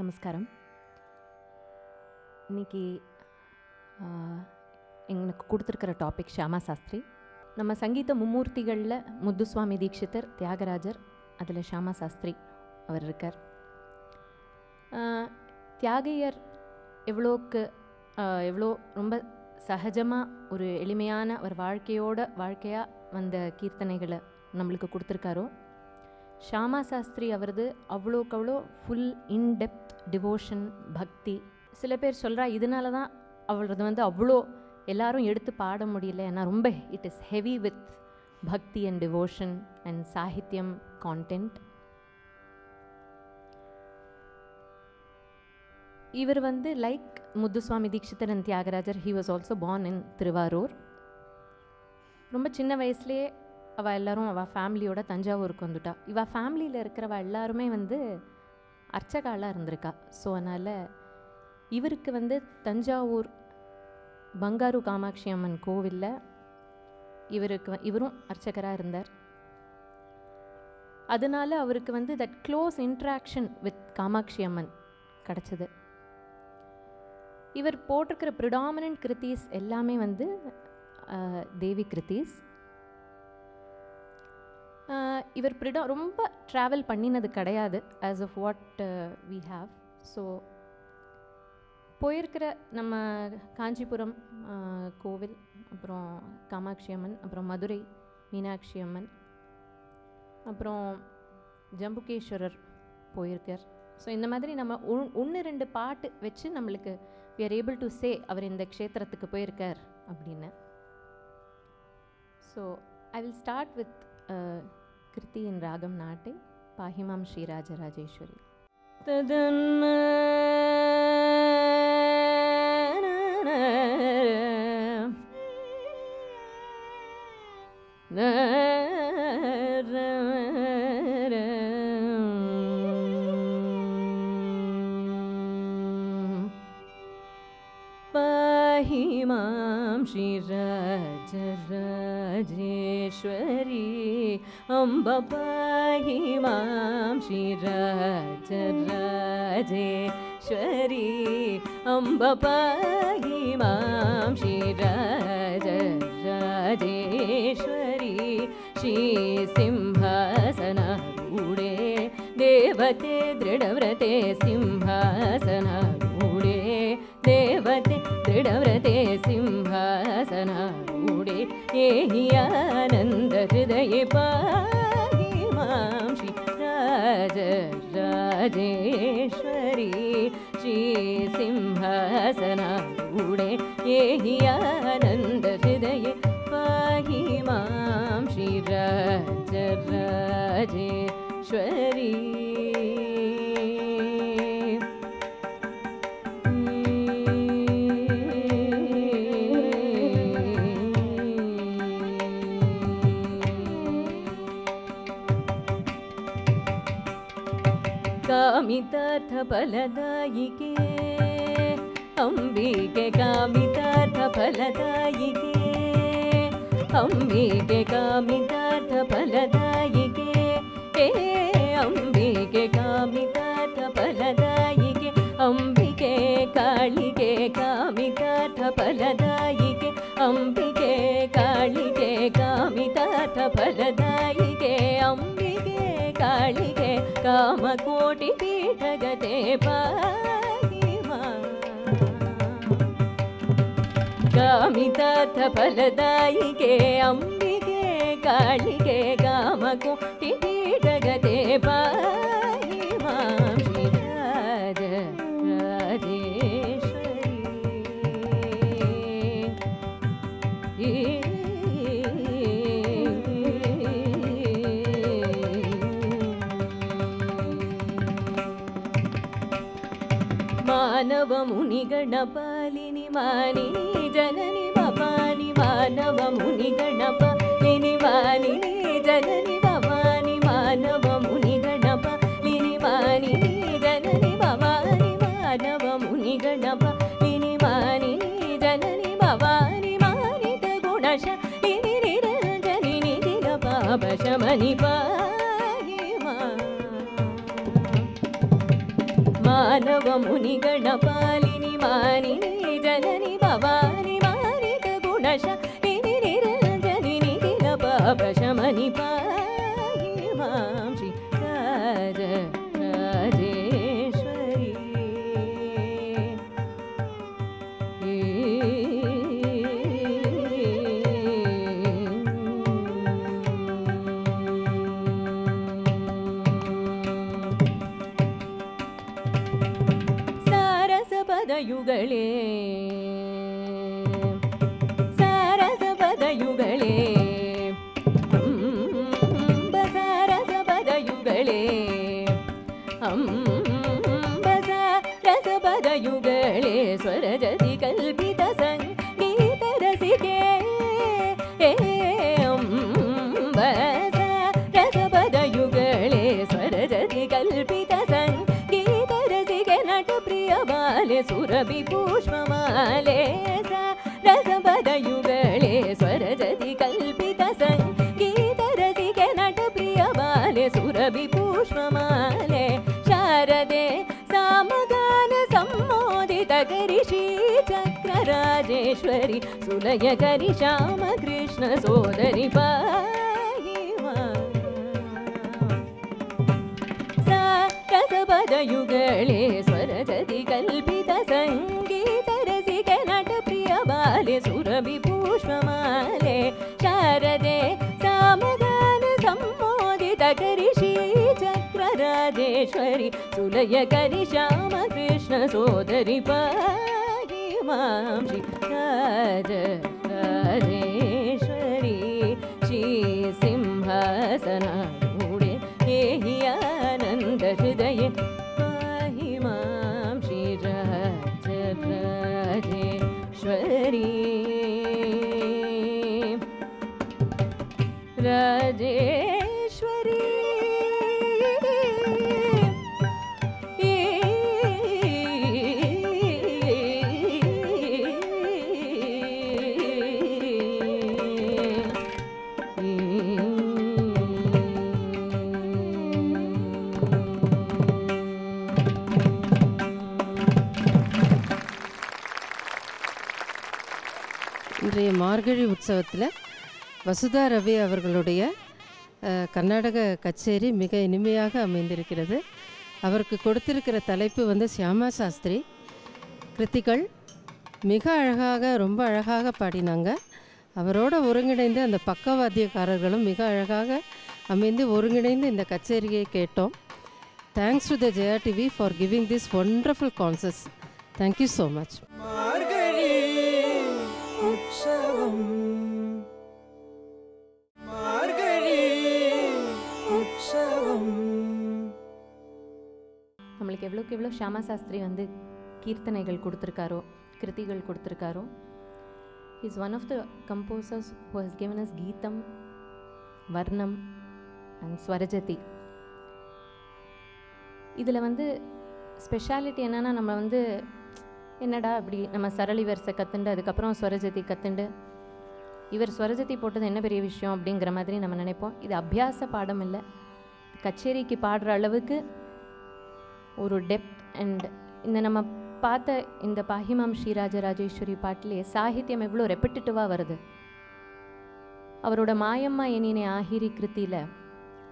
நமஸ்காரம். இன்றைக்கி எங்களுக்கு கொடுத்துருக்கிற டாபிக் ஷியாமா சாஸ்திரி. நம்ம சங்கீத மும்மூர்த்திகளில் முத்துசுவாமி தீட்சிதர், தியாகராஜர், அதில் ஷியாமா சாஸ்திரி அவர் இருக்கார். தியாகையர் எவ்வளோ ரொம்ப சகஜமாக ஒரு எளிமையான ஒரு வாழ்க்கையாக வந்த கீர்த்தனைகளை நம்மளுக்கு கொடுத்துருக்காரோ, ஷியாமா சாஸ்திரி அவரது அவ்வளோக்கு அவ்வளோ ஃபுல் இன்டெப்த் டிவோஷன், பக்தி. சில பேர் சொல்கிறா இதனால தான் அவரது அவ்வளோ எல்லாரும் எடுத்து பாட முடியல, ஏன்னா ரொம்ப it is heavy with bhakti and devotion and sahityam content. இவர் like Muthuswami Dikshitar and Thyagarajar, he was also born in Thiruvarur. ரொம்ப சின்ன வயசுலேயே அவள் எல்லோரும் அவள் ஃபேமிலியோட தஞ்சாவூருக்கு வந்துட்டா. இவள் ஃபேமிலியில் இருக்கிறவ எல்லாருமே அர்ச்சகாலாக இருந்திருக்கா. ஸோ அதனால் இவருக்கு தஞ்சாவூர் பங்காரு காமாட்சி அம்மன் கோவிலில் இவரும் அர்ச்சகராக இருந்தார். அதனால் அவருக்கு that close interaction with Kamakshi Amman கிடச்சிது. இவர் போட்டிருக்கிற ப்ரிடாமினன்ட் கிருத்தீஸ் எல்லாமே தேவி கிருத்தீஸ். இவர் ரொம்ப ட்ராவல் பண்ணினது கிடையாது as of what we have. So போயிருக்கிற நம்ம காஞ்சிபுரம் கோவில், அப்புறம் காமாட்சி அம்மன், அப்புறம் மதுரை மீனாட்சி அம்மன், அப்புறம் ஜம்புகேஸ்வரர் போயிருக்கார். ஸோ இந்த மாதிரி நம்ம 1-2 பாட்டு வச்சு நம்மளுக்கு we are able to say அவர் இந்த க்ஷேத்திரத்துக்கு போயிருக்கார் அப்படின்னு. So I will start with kriti in ragam Nattai, பாஹிமாம் Sri Rajarajeswari. ததன்ம பாஹிமாம் Sri Rajarajeswari அம்ப, பாஹிமாம் ஸ்ரீ ராஜராஜேஸ்வரி அம்ப, பாஹிமாம் ஸ்ரீ ராஜராஜேஸ்வரி ஸ்ரீ சிம்ஹாசனரூಢே தேவதே திருடவ்ரதே சிம்ஹாசனரூಢே தேவதே திருடவ்ரதே சிம்ஹாசனரூಢே ஏஹி ஆனந்த ஹிருதயே பாஹிமாம் ஸ்ரீ ராஜராஜேஸ்வரி ஸ்ரீ சிம்ஹாசனரூಢே ஏஹி ஆனந்த ஹிருதயே பாஹிமாம் ஸ்ரீ ராஜராஜேஸ்வரி. कामितार्थ फलदायिके अंबिके, कामितार्थ फलदायिके अंबिके, कामितार्थ फलदायिके अंबिके, कामितार्थ फलदायिके अंबिके कालिके, कामितार्थ फलदायिके अंबिके कालिके, कामितार्थ फलदायिके अंबिके कालिके कामकोटि पीठगते पाहिमां कामितार्थ फलदायिके अंबिके कालिके कामकोटि पीठगते पाहिमां श्री राजराजेश्वरी. मानव मुनिगणपालिनि मानिनी जननि भवानि, मानव मुनिगणपालिनि मानिनी जननि भवानि, मानव ಮಾನವ ಮುನಿಗಣ ಪಾಲಿನಿ ಮಾನಿನಿ ಜನನಿ ಭವಾನಿ ಮಾನಿಕ ಗುಣಶಾಲಿನಿ ನಿರಂಜನಿ ನಿಖಿಲ ಪಾಪ ಶಮನಿ ಪಾಹಿ ಮಾಂ ಶ್ರೀ ರಾಜ ರಾಜೇಶ್ವರಿ. ಯುಗಳೇ ಸಾರಸ ಪದಯುಗಳೇ ಸಾರಸ ಪದಯುಗಳೇ ಸಾರಸ ಪದಯುಗಳೇ ಸ್ವರಜತಿ ಕಲ್ಪಿತ ಸಂಗೀತ ರಸಿಕೆ ಸಾರಸ ಪದಯುಗಳೇ ಸ್ವರಜತಿ ಕಲ್ಪಿತ ಸಂಗೀತ ರಸಿಕೆ ನಟ ಪ್ರಿಯ ಬಾಲೆ ಸುರಭಿ ಪುಷ್ಪಮಾಲೆ ರಸಪದಯುಗಳೇ ಸ್ವರಜತಿ ಕಲ್ಪಿತ ಸಂಗೀತ ರಸಿಕೆ ನಟ ಪ್ರಿಯ ಬಾಲೆ ಸುರಭಿ ಪುಷ್ಪಮಾಲೆ ಶಾರದೆ ಸಾಮಗಾನ ಸಂಮೋದಿತ ಕರಿ ಶ್ರೀ ಚಕ್ರ ರಾಜೇಶ್ವರಿ ಸುಲಯ ಕರಿ ಶ್ಯಾಮ ಕೃಷ್ಣ ಸೋದರಿ ಪಾಹಿ ರಸಪದಯುಗಳೇ ಸ್ವರಜತಿ ಕಲ್ಪಿತ ಸಂಗೀತ ರಸಿಕೆ ನಟ ಪ್ರಿಯ ಬಾಲೆ ಸುರಭಿ ಪುಷ್ಪಮಾಲೆ ಶಾರದೆ ಸಾಮಗಾನ ಸಂಮೋದಿತ ಕರಿ ಶ್ರೀ ಚಕ್ರ ರಾಜೇಶ್ವರಿ ಸುಲಯ ಕರಿ ಶ್ಯಾಮ ಕೃಷ್ಣ ಸೋದರಿ ಪಾಹಿ ಮಾಂ ಶ್ರೀ ರಾಜ ರಾಜೇಶ್ವರಿ ಶ್ರೀ ಸಿಂಹಾಸನ ಏಹಿ ಆನಂದ ಹೃದಯ ಪಾಹಿ ಮಾಂ ಶ್ರೀ ರಾಜ ರಾಜೇಶ್ವರಿ ರಾಜೇಶ್ವರಿ. இன்றைய மார்கழி உற்சவத்தில் வசுதா ரவி அவர்களுடைய கர்நாடக கச்சேரி மிக இனிமையாக அமைந்திருக்கிறது. அவருக்கு கொடுத்திருக்கிற தலைப்பு வந்து சியாமா சாஸ்திரி. கிருத்திகள் மிக அழகாக ரொம்ப அழகாக பாடினாங்க. அவரோட ஒருங்கிணைந்து அந்த பக்கவாத்தியக்காரர்களும் மிக அழகாக அமைந்து ஒருங்கிணைந்து இந்த கச்சேரியை கேட்டோம். Thanks to the Jaya TV for giving this wonderful concerts. Thank you so much. நம்மளுக்கு எவ்வளோக்கு எவ்வளோ ஷியாமா சாஸ்திரி வந்து கீர்த்தனைகள் கொடுத்துருக்காரோ, கிருதிகள் கொடுத்துருக்காரோ. Is one of the composers who has given us geetham, varnam and ஸ்வரஜதி. இதில் வந்து ஸ்பெஷாலிட்டி என்னென்னா, நம்ம வந்து என்னடா இப்படி நம்ம சரளி வரிசை கற்றுண்டு அதுக்கப்புறம் ஸ்வரஜதி கற்றுண்டு இவர் ஸ்வரஜதி போட்டது என்ன பெரிய விஷயம் அப்படிங்கிற மாதிரி நம்ம நினைப்போம். இது அபியாச பாடம் இல்லை, கச்சேரிக்கு பாடுற அளவுக்கு ஒரு டெப்த். அண்ட் இந்த நம்ம பார்த்த இந்த பாஹிமாம் ஸ்ரீராஜ ராஜேஸ்வரி பாட்டிலே சாகித்யம் எவ்வளோ ரெப்பிட்டிட்டிவாக வருது. அவரோட மாயம்மா எனினே ஆஹிரி கிருத்தியில்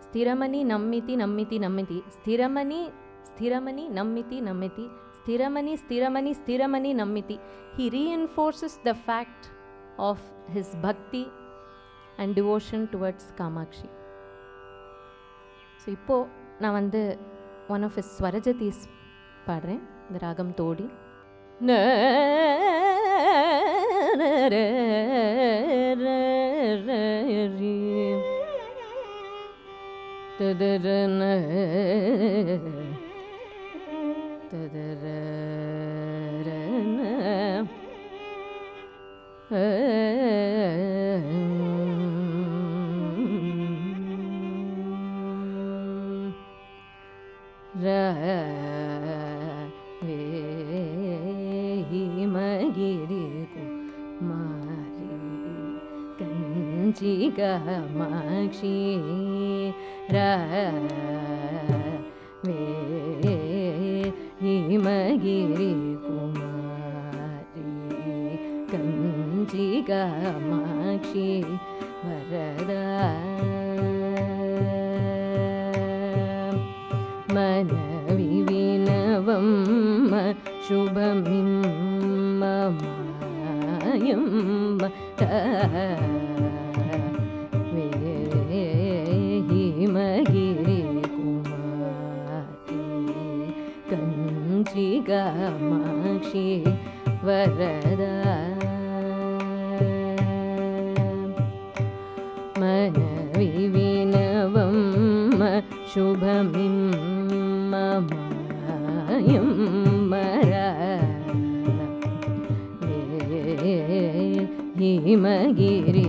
ஸ்திரமணி நம்மிதி நம்மிதி நம்மிதி, ஸ்திரமணி ஸ்திரமணி நம்மிதி நம்மிதி, ஸ்திரமணி ஸ்திரமணி ஸ்திரமணி நம்மிதி. He reinforces the fact of his bhakti and devotion towards Kamakshi. So இப்போது நான் வந்து ஒன் ஆஃப் his ஸ்வரஜதீஸ் பாடுறேன், இந்த ராகம் தோடி. மகிரி குமாரி கஞ்சி காமாட்சி हिमगिरि कुमारी कंची कामाक्षी वरदा मनविविनवम् शुभमिम्ममायं हिमगिरि कुमारी कंची कामाक्षी वरदा मनविविनवम् शुभमिम्ममायं हिमगिरि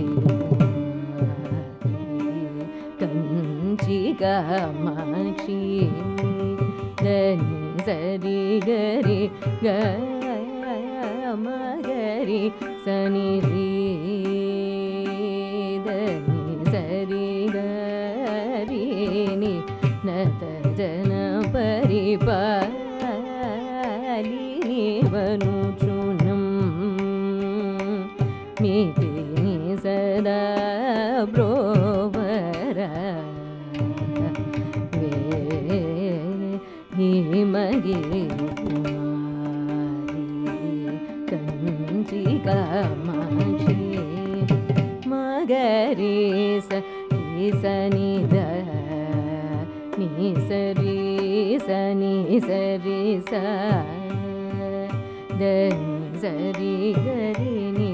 कंची कामाक्षी धनि सरि गरि गरि सनि रि धनि सरि गरि नि नत जन परिपालिनि वनुचुनं मितिनि सदा ब्रोवरा हिमगिरि कुमारी कंची कामाक्षी मगरि सनि द नि सरि सनि सरि सा धनि सरि गरि नि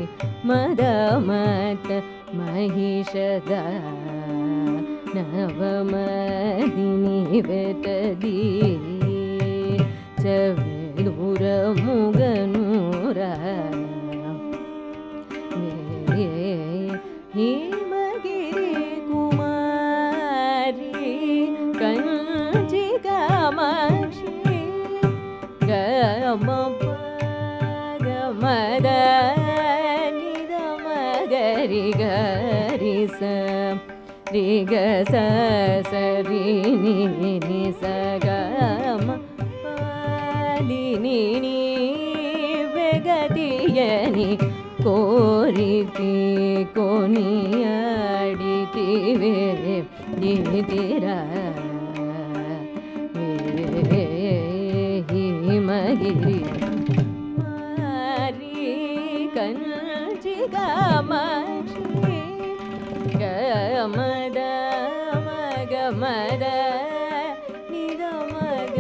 मद मत महिषदा नवमदिनि वेतदी चवेदूर मुगनूर हिमगिरि कुमारी कंची कामाक्षी गमद निदमगरि गरि स रि ग स सरि नि स ग म पालिनि नि वेगतियनि कोरिति कोनियाडितिवे दितिरा हिमगिरि कुमारी कंची कामाक्षी गमद मगमद निदमग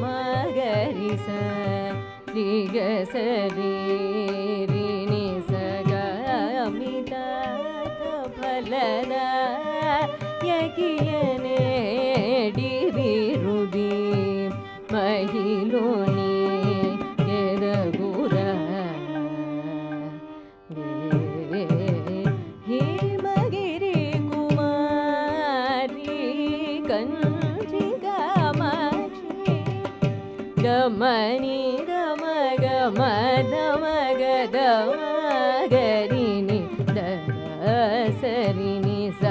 मगरि स रि ग सरि रि नि स ग मित फलद यकियने डिविरुदि महिलोनि केदगुर हिमगिरि कुमारी कंची कामाक्षी गमनि गम गम दम गरि नि द सरि नि स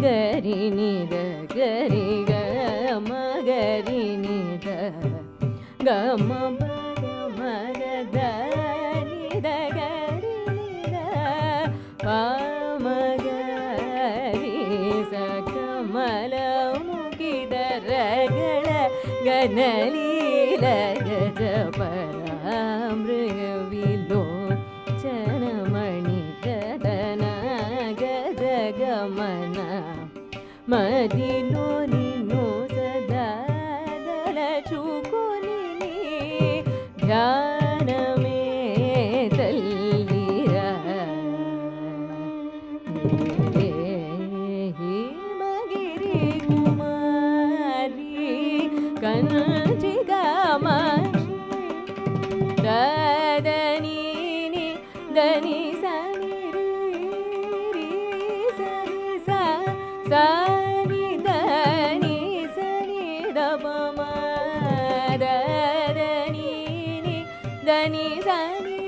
गरि नि द गरि ग म गरि नि द ग म ग द नि द गरि नि द प म गरि स कमल मुखिदरಗಳ गनलील गज परामृगविलोचनमणि गदन गज गमन मदिलो निन्नु सदा दलचुकुनि ध्यानमे तल्लिरा हिमगिरि कुमारी कंची कामाक्षी दनि नि दनि सनि रि सनि सा सनि दनि सनि द प म दनि नि दनि सनि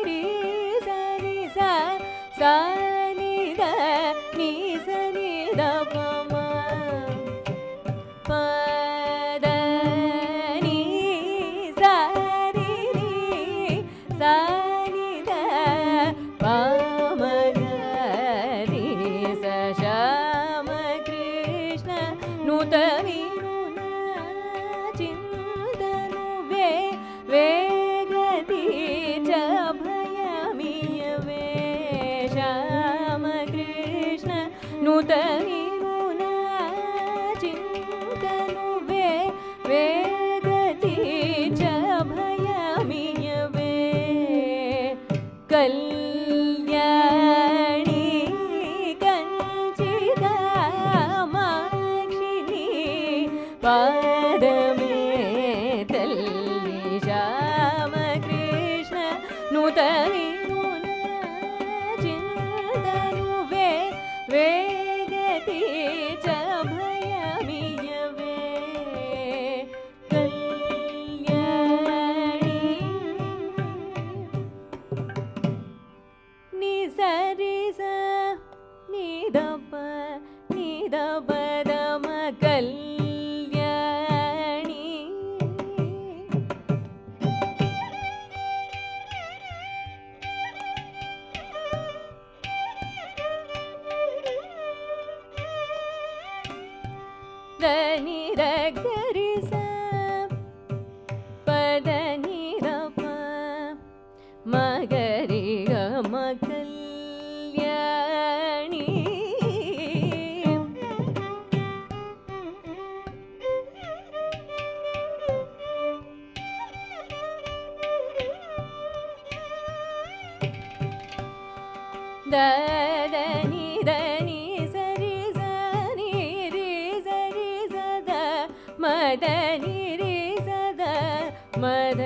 रि सनि सा सनि द नि सनि द प म प द ನುತ ವಿನುನ ಚಿಂತನು ವೇಗತಿ ಚ ಭಯಮಿಯವೇ ಶ್ಯಾಮ ಕೃಷ್ಣ ನುತ ವಿನುನ ಚಿಂತನು ವೇಗತಿ ಚ ಭಯಮಿಯವೇ ಕಲ್ಯಾಣಿ ಕಂಚಿಕಾಮಾಕ್ಷಿಣಿ ಪಾದಮೇ ತಲ್ಲಿ ಶ್ಯಾಮ ಕೃಷ್ಣ ನುತ ವಿನುನ ಚಿಂತನು ವೇಗತಿ ಚ ಭಯಮಿಯವೇ ಕಲ್ಯಾಣಿ ನಿಸರಿಸ ನಿದಪ ನಿದಪದಮ ಕಲ್ಯಾಣಿ ಧನಿ ರಗರಿಸ ಪದ ನಿರಪ ಮಗರಿ ಗಮ ಕಲ್ಯಾಣಿ దని దని ಸರಿ ಸನಿ ರಿ ಸರಿ ಸದ ಮದನಿ ರಿ ಸದ ಮದ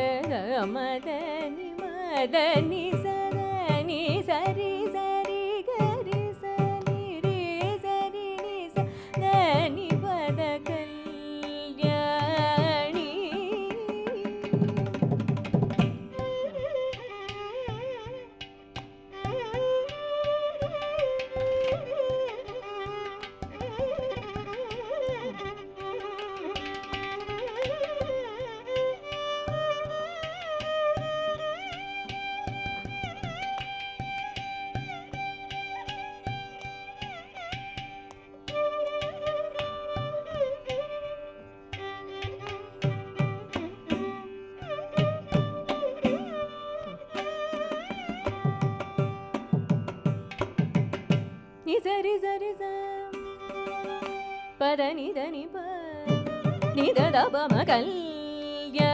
ಮದನಿ ಮದನಿ ಸದನಿ ಸರಿ ಸರಿ ಗರಿ ಸನಿ ರಿ ಸರಿ ನಿ ಸದನಿ ಪದ ಕಲ್ಯಾಣಿ ni sari sari sa pada ni da ni pa ni da da pa ma kalyani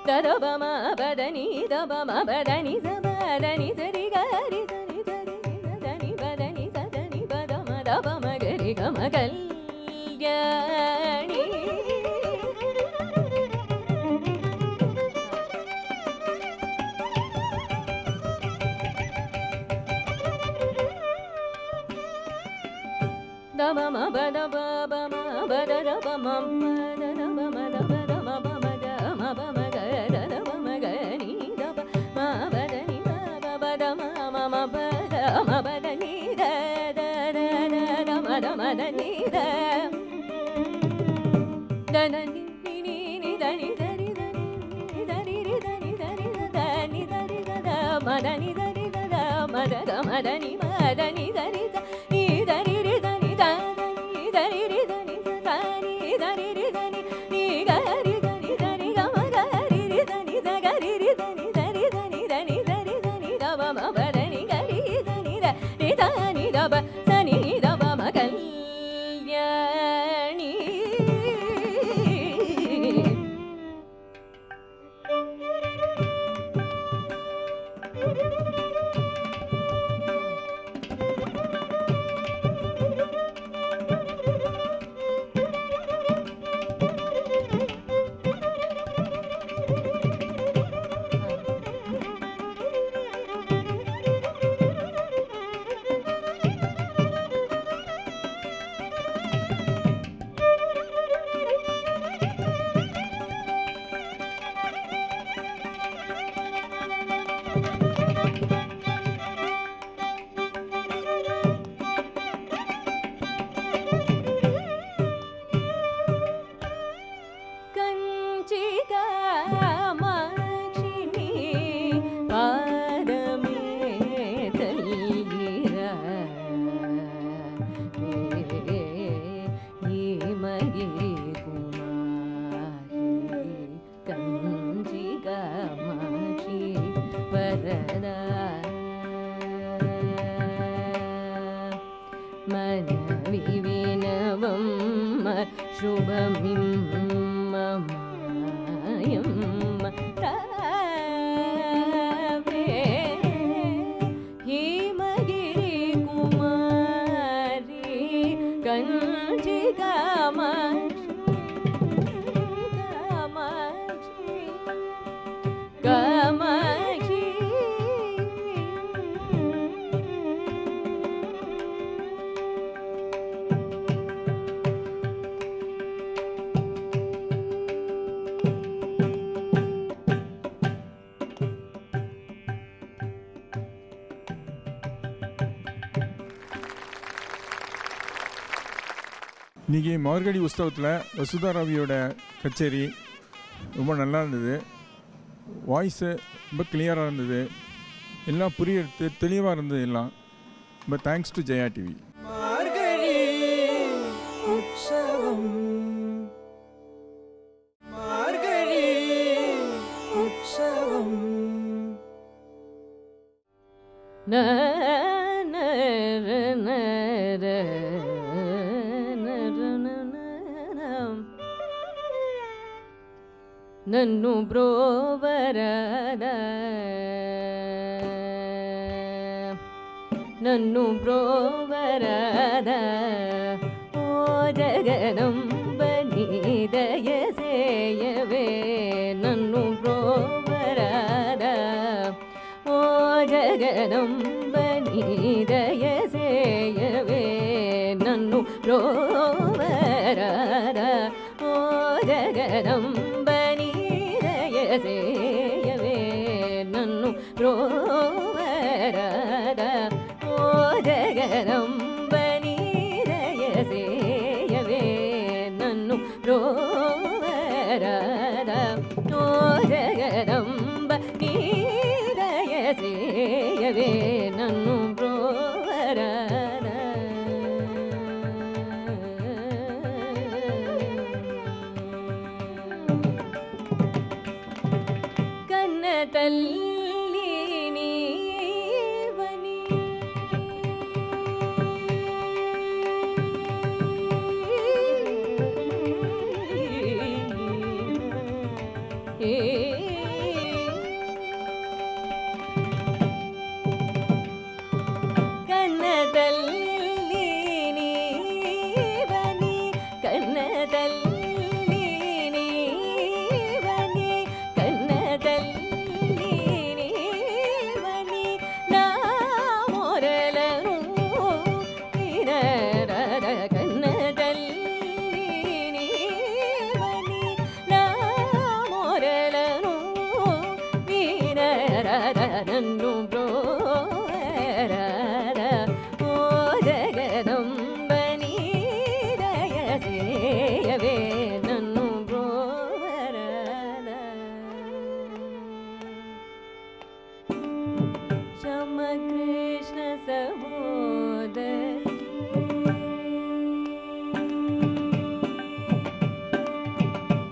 da da pa ma pada ni da pa ma pada ni sa pada ni sari gari sari sari da ni pada ni sa da ni pada ma da pa ma gari ga ma kalyani da ba ma ba da ba ba ma ba da da ba ma ba da da ba ma da ba da ma ba ma da ma ba ma ga da da ba ma ga ni da ba ma ba da ni ba ba ba da ma ma ma ba da ma ba da ni da da da da da ma da ma da ni da da da ni ni ni da ni da ri da ni da ri ri da ni da ri da ni da ri da da ma da ni da ri da da ma da ga ma da ni ma da ni da ri da ni da ri ri da ni da ni da ri ri da ni da ni da ri ri da ni ni ga ri da ni da ri ga ma ga ri ri da ni da ga ri ri da ni da ri da ni da ni da ri da ni da ba ma ba da ni ga ri da ni da ri da ni da ba sa ni da ba ma kalyani இன்றைக்கி மார்கழி உற்சவத்தில் வசுதா ரவியோட கச்சேரி ரொம்ப நல்லா இருந்தது. Voice ரொம்ப கிளியராக இருந்தது, எல்லாம் புரியறது தெளிவாக இருந்தது எல்லாம். ரொம்ப தேங்க்ஸ் டு ஜெயா டிவி. மார்கழி உற்சவம், மார்கழி உற்சவம். ನನ್ನು ಬ್ರೋವರದ ನನ್ನು ಬ್ರೋವರದ ಓ ಜಗದಂಬ ನೀದಯ ಸೇಯವೇ ನನ್ನು ಬ್ರೋವರದ ಓ ಜಗದಂಬ ನೀದಯ ಸೇಯವೇ ನನ್ನು ಬ್ರೋವರದ ಓ ಜಗದಂಬ ಸೇಯವೇ ನನ್ನು ಬ್ರೋವರದ ಓ ಜಗದಂಬ ನೀರಯ ಸೇಯವೇ ನನ್ನು ಬ್ರೋವರದ ಓ ಜಗದಂಬ ನೀರಯ ಸೇಯವೇ ನನ್ನು ಬ್ರೋವರದ. ತಲ್ಲಿ ನೀವನಿ ಕನ್ನದಲ್ಲಿ ನೀವನಿ ಕನ್ನದಲ್ಲಿ ನೀವನಿ ಕನ್ನದಲ್ಲಿ ನನ್ನು ಬ್ರೋವರದ ಓ ಜಗದಂಬ ನೀರಯ ಸೇಯವೇ ನನ್ನು ಬ್ರೋವರದ. ಶಮ ಕೃಷ್ಣ ಸಹೋದರಿ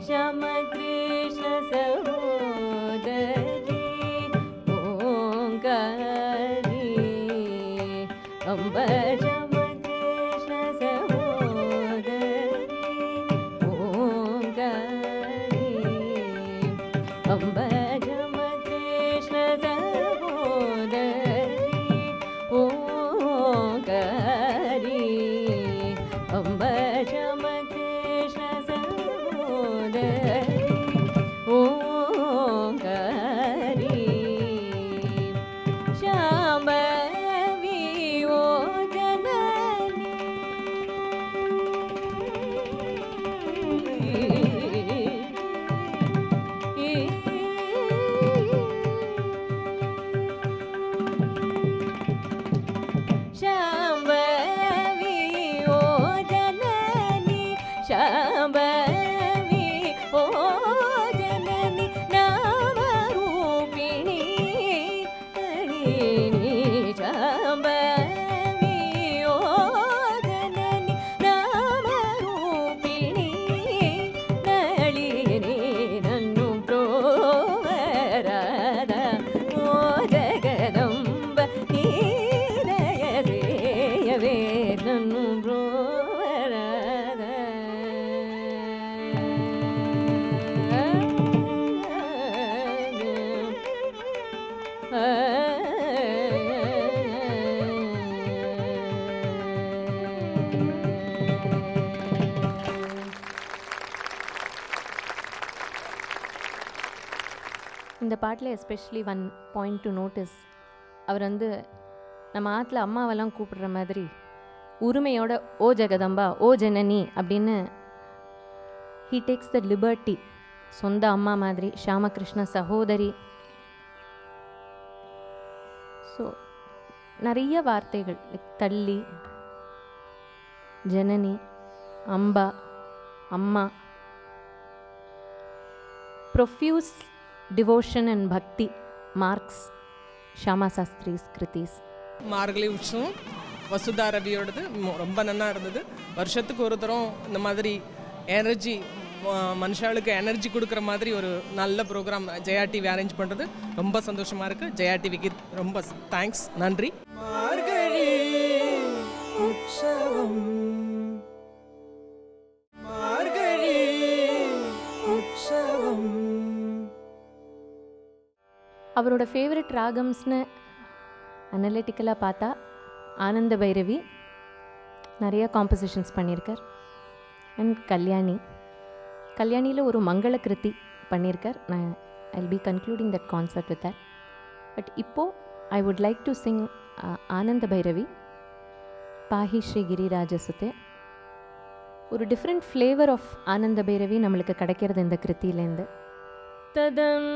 ಶಮ ಕೃಷ್ಣ ಸಹೋದರಿ ಅಂಬ ಶಮ ಕೃಷ್ಣ ಸಹೋದರಿ ಓಂಕಾರಿ ಅಂಬ ಶಮ ಕೃಷ್ಣ ಸಹೋದರಿ ಓಂಕಾರಿ ಅಂಬ ಶಮ ಕೃಷ್ಣ ಸಹೋದರಿ ಓಂಕಾರಿ ಶಾಂಭವಿ ಓ ಜನನಿ ಶಾಂಭವಿ ಓ ಜನನಿ ಶಾಂಭವಿ ಓ இந்த பாட்டில் especially one point to notice, அவர் வந்து நம்ம ஆற்றுல அம்மாவெல்லாம் கூப்பிடுற மாதிரி உரிமையோட ஓ ஜெகதம்பா ஓ ஜனனி அப்படின்னு ஹீ டேக்ஸ் த லிபர்ட்டி. சொந்த அம்மா மாதிரி ஷியாமகிருஷ்ண சகோதரி. ஸோ நிறைய வார்த்தைகள் லைக் தள்ளி, ஜனனி, அம்பா, அம்மா. ப்ரொஃப்யூஸ் டிவோஷன் அண்ட் பக்தி மார்க்ஸ் ஷியாமா சாஸ்திரிஸ் கிருத்திஸ். மார்கழி உற்சவம் வசுதா ரவியோடது ரொம்ப நல்லா இருந்தது. வருஷத்துக்கு ஒரு தரம் இந்த மாதிரி எனர்ஜி, மனுஷாளுக்கு எனர்ஜி கொடுக்குற மாதிரி ஒரு நல்ல ப்ரோக்ராம் ஜெயா டிவி அரேஞ்ச் பண்ணுறது ரொம்ப சந்தோஷமாக இருக்குது. ஜெயா டிவிக்கு ரொம்ப தேங்க்ஸ், நன்றி. மார்கழி உற்சவம், மார்கழி உற்சவம். அவரோட ஃபேவரட் ராகம்ஸ்னு அனலிட்டிக்கலாக பார்த்தா ஆனந்த பைரவி நிறைய காம்போசிஷன்ஸ் பண்ணியிருக்கார். அண்ட் கல்யாணியில் ஒரு மங்கள கிருதி பண்ணியிருக்கார். நான் I will be concluding that concert with that. But இப்போது I would like to sing Ananda Bhairavi பாஹி Sri கிரிராஜசுதே. ஒரு டிஃப்ரெண்ட் ஃப்ளேவர் ஆஃப் ஆனந்த பைரவி நம்மளுக்கு கிடைக்கிறது இந்த கிருத்தியிலேருந்து. ததம்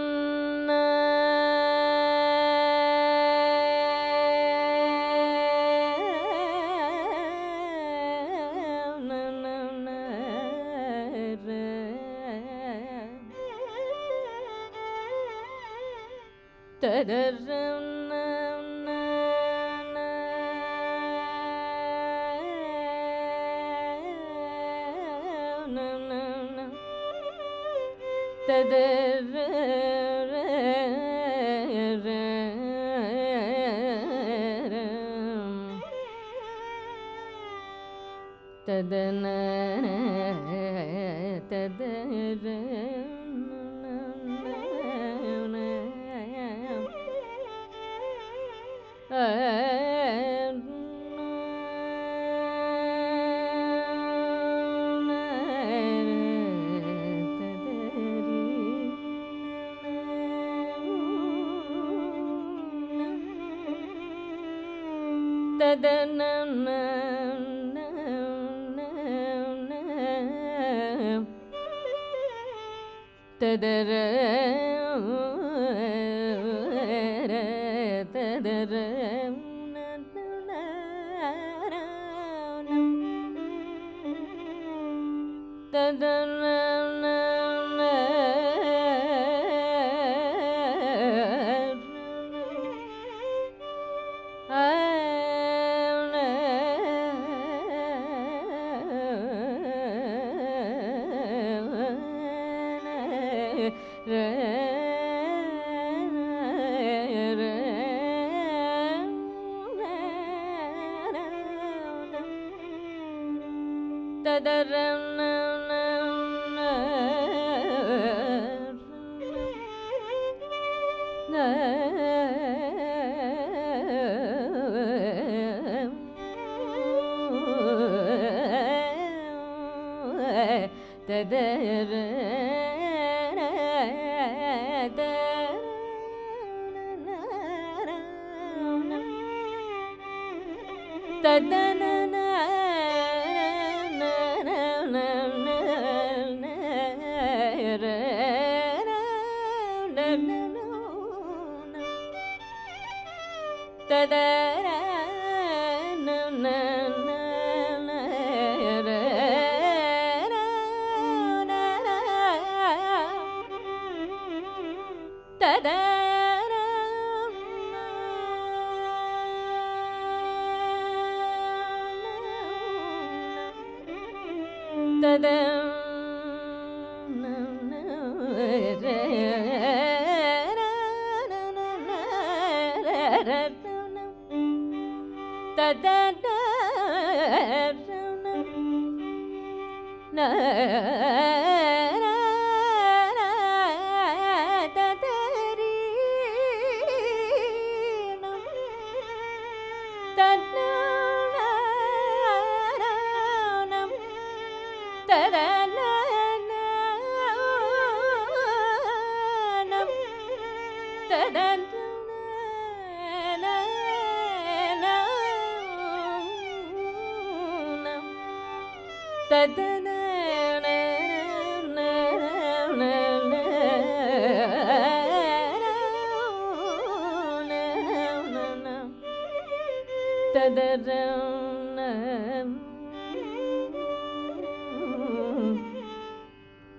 ததன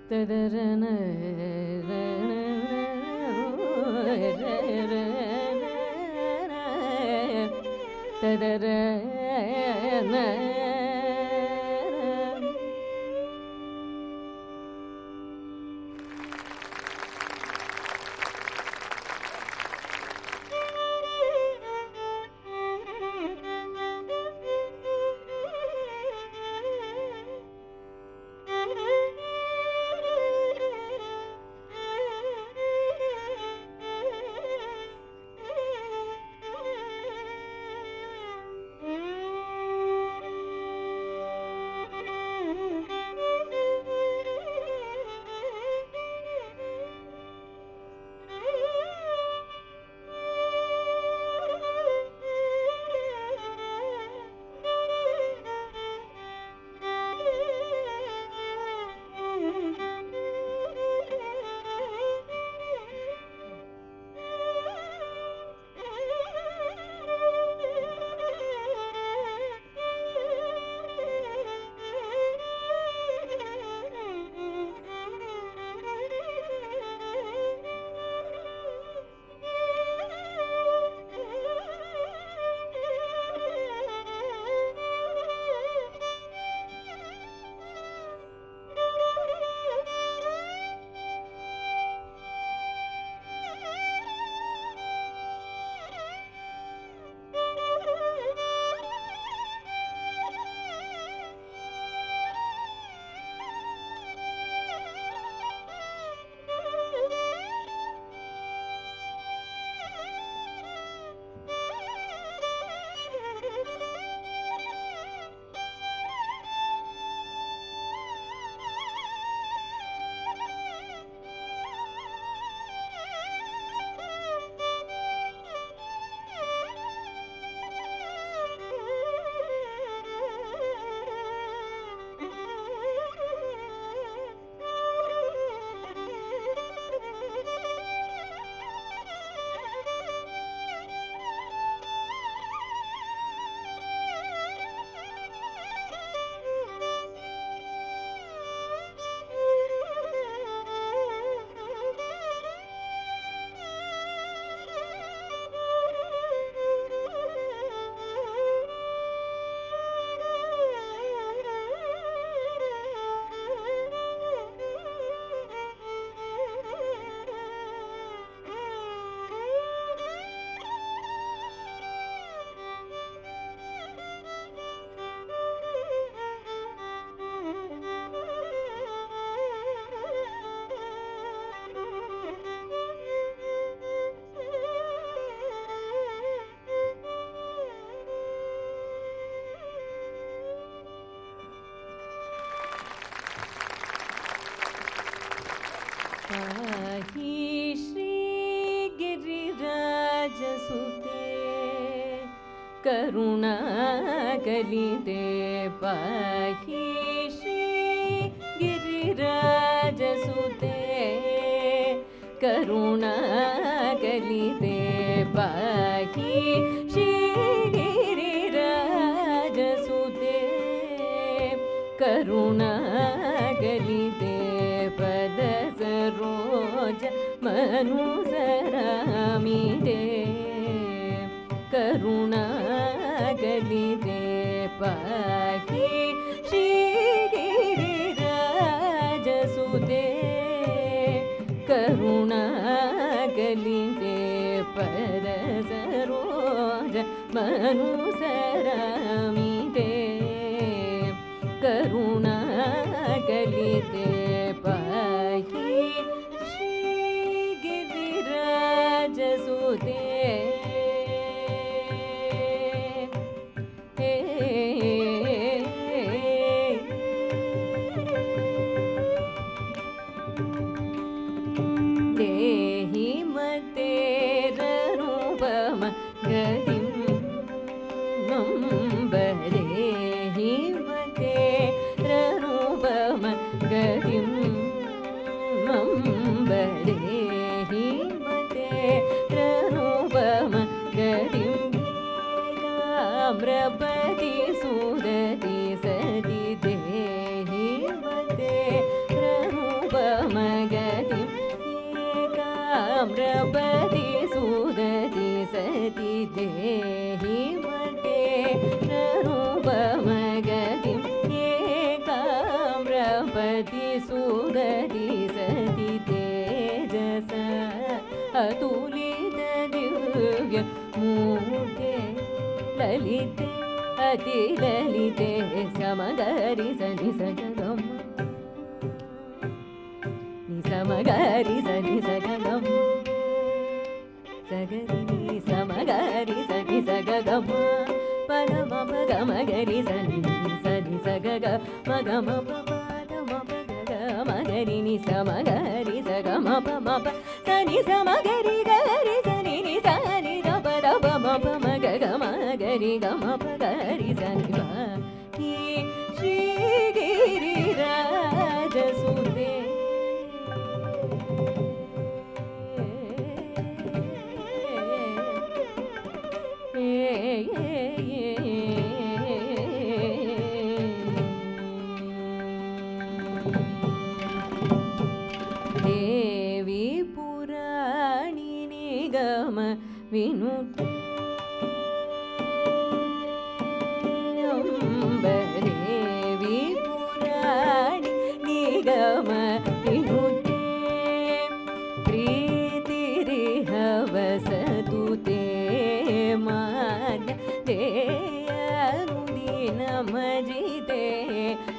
ததரன ததரன पाहि श्रीगिरिराजसुते करुणाकलिते पाहि श्रीगिरिराजसुते करुणाकलिते पाहि श्रीगिरिराजसुते करुणाकलिते पदसरोज मनुसरामिते करुणाकलिते पाहि श्रीगिरिराजसुते करुणाकलिते पदसरोज मनुसरामिते करुणाकलिते पाहि श्रीगिरिराजसुते देहि मतेररूपम गतिं नम्बरेहि मतेररूपम देहि मते रनुपम गतिं काम्रपति सुदति सति देहि मते रनुपम गतिं काम्रपति सुदति सति देहि मते रनुपम गतिं काम्रपति सुदति सति तेजस अतुलित दिव्य मूर्ते ललिते अतिललिते समगरि सनि सगम नि समगरि सनि सगम सगरि नि समगरि सनि सगम पदम पगम गरि सनि सनि सगग मगम पदम पग मगरि नि समगरि सगम पम सनि समगरि गरि सनि नि सनि द पद पम पम गग मगरि गम पगरि सनि प श्री गिरिराज सुते देवी पुराणी निगम विनुते देवी पुराणी निगम विनुते प्रीतिरिहवसतु ते मान देनुदीनमजिते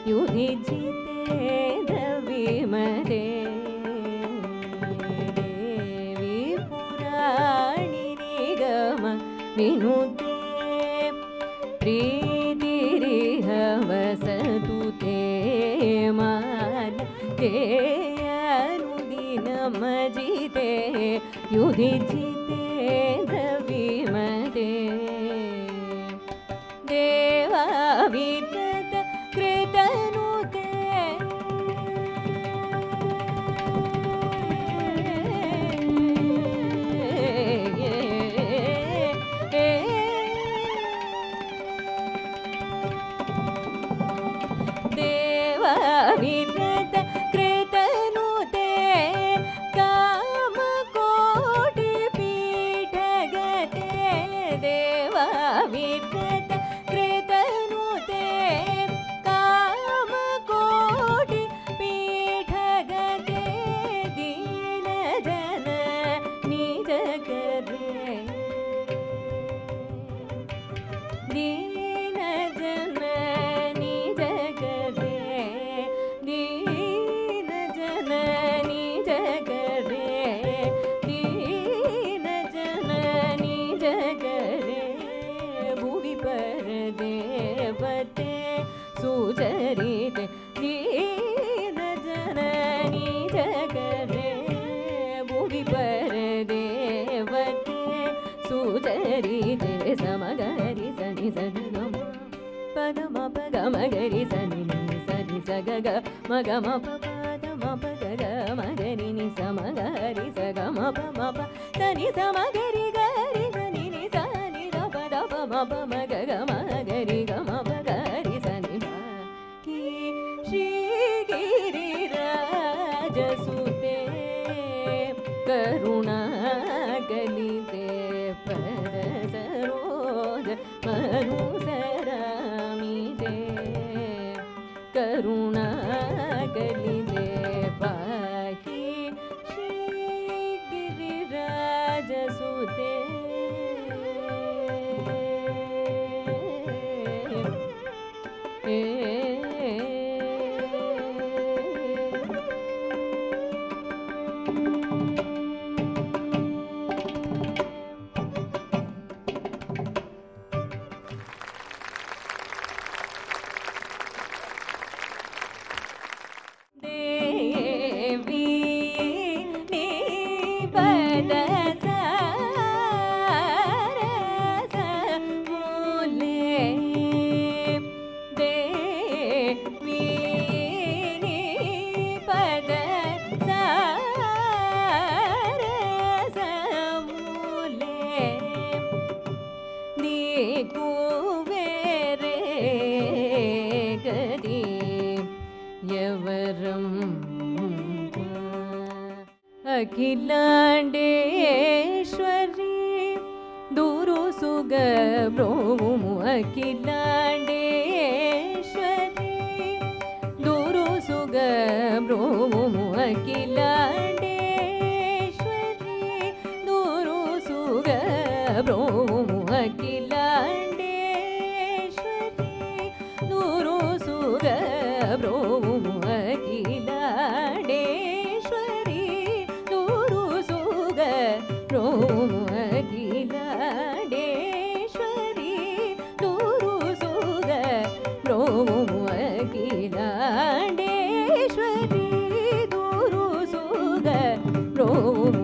युधिजिते द्रविमते देवी पुराणी निगम विनुते प्रीतिरिहवसतु ते मान ते अनुदिनमजिते युधिजिते द्रविमते देवाविव्रत कृतनुते देवाविव्रत कृतनुते कामकोटि पीठगते देवाविव्रत कृतनुते कामकोटि पीठगते दीनजन निज करे दीनजन निज करे दीनजन निज करे दीनजन निज करे भुवि पर देवते सुचरिते दीनजन निज करे भुवि पर देवते सुचरिते समगरि सनि सगम पदम पगम गरि सनि सनि सगग मगम पदम पगग मगरि नि समगरि सगम पम सनि समगरि गरि सनि नि सनि द पद पम पम गग मगरि गम पगरि सनि भ श्री गिरिराज सुते करुणा गलिते पद सरोज मनुसरामिते करुणा गलिते पाहि श्री गिरिराज सुते ಅಖಿಲಾಂಡೇಶ್ವರಿ ದೂರು ಸುಗ ಬ್ರೋಮು ಅಖಿಲಾಂಡೇಶ್ವರಿ ದೂರು ಸುಗ ಬ್ರೋಮು ಅಖಿಲಾಂಡೇಶ್ವರಿ ದೂರು ಸುಗ ಬ್ರೋಮು ಅಖಿಲಾಂಡೇಶ್ವರಿ ದೂರು ಸುಗ ಬ್ರೋಮು ಅಖಿಲಾಂಡೇಶ್ವರಿ ದೂರು ಸುಗ ಬ್ರೋಮು ಅಖಿಲಾಂಡೇಶ್ವರಿ ದೂರು ಸುಗ ಬ್ರೋಮು ಅಖಿಲಾಂಡೇಶ್ವರಿ ದೂರು ಸುಗ ಬ್ರೋಮು